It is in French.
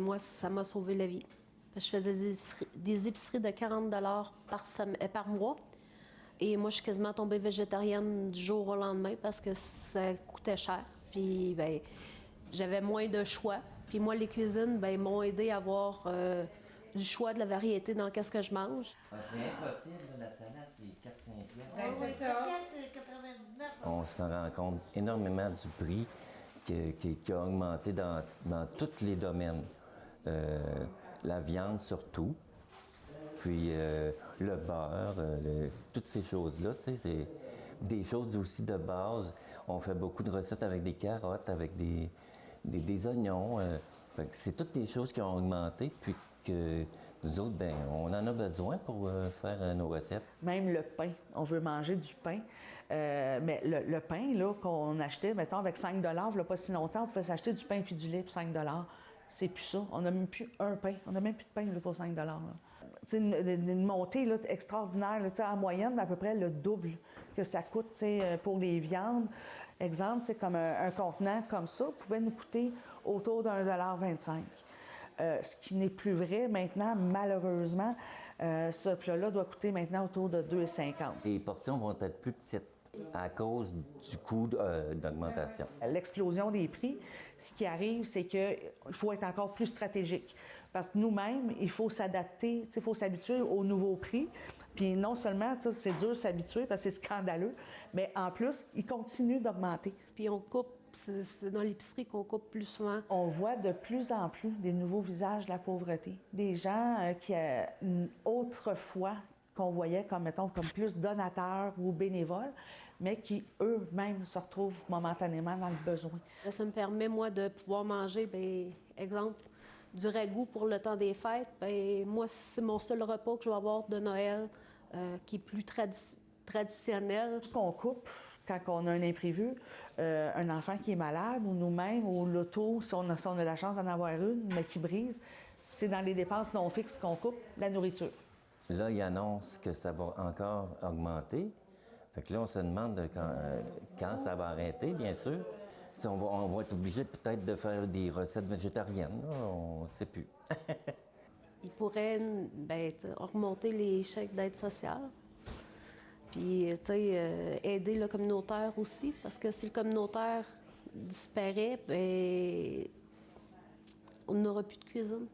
Moi, ça m'a sauvé la vie. Je faisais des épiceries de 40 par mois. Et moi, je suis quasiment tombée végétarienne du jour au lendemain parce que ça coûtait cher. Puis, ben, j'avais moins de choix. Puis moi, les cuisines, ben, m'ont aidé à avoir du choix, de la variété dans qu'est-ce que je mange. Ah, c'est impossible, la salade, c'est 4-5 piastres. C'est ça. C'est 99. On s'en rend compte énormément du prix qui a augmenté dans tous les domaines. La viande surtout, puis le beurre, toutes ces choses-là, c'est des choses aussi de base. On fait beaucoup de recettes avec des carottes, avec des oignons. C'est toutes des choses qui ont augmenté, puis que nous autres, ben, on en a besoin pour faire nos recettes. Même le pain, on veut manger du pain. Mais le pain là, qu'on achetait, mettons, avec 5 il n'y a pas si longtemps, on pouvait s'acheter du pain puis du lait pour 5 C'est plus ça. On n'a même plus un pain. On n'a même plus de pain là, pour 5 C'est une montée là, extraordinaire. Là, en moyenne, à peu près le double que ça coûte pour les viandes. Exemple, comme un contenant comme ça pouvait nous coûter autour d'1,25 ce qui n'est plus vrai maintenant, malheureusement. Ce plat-là doit coûter maintenant autour de 2,50 Les portions vont être plus petites à cause du coût d'augmentation. L'explosion des prix, ce qui arrive, c'est qu'il faut être encore plus stratégique. Parce que nous-mêmes, il faut s'adapter, il faut s'habituer aux nouveaux prix. Puis non seulement, c'est dur de s'habituer parce que c'est scandaleux, mais en plus, ils continuent d'augmenter. Puis on coupe, c'est dans l'épicerie qu'on coupe plus souvent. On voit de plus en plus des nouveaux visages de la pauvreté. Des gens qui, autrefois, qu'on voyait comme, mettons, comme plus donateurs ou bénévoles, mais qui, eux-mêmes, se retrouvent momentanément dans le besoin. Ça me permet, moi, de pouvoir manger, bien, exemple, du ragoût pour le temps des fêtes. Bien, moi, c'est mon seul repas que je vais avoir de Noël qui est plus traditionnel. Ce qu'on coupe quand on a un imprévu, un enfant qui est malade, ou nous-mêmes, ou l'auto, si on a la chance d'en avoir une, mais qui brise, c'est dans les dépenses non fixes qu'on coupe la nourriture. Là, ils annoncent que ça va encore augmenter. Fait que là, on se demande quand ça va arrêter, bien sûr. On va être obligé peut-être de faire des recettes végétariennes. Là, on ne sait plus. Ils pourraient remonter les chèques d'aide sociale. Puis, aider le communautaire aussi. Parce que si le communautaire disparaît, bien, on n'aura plus de cuisine.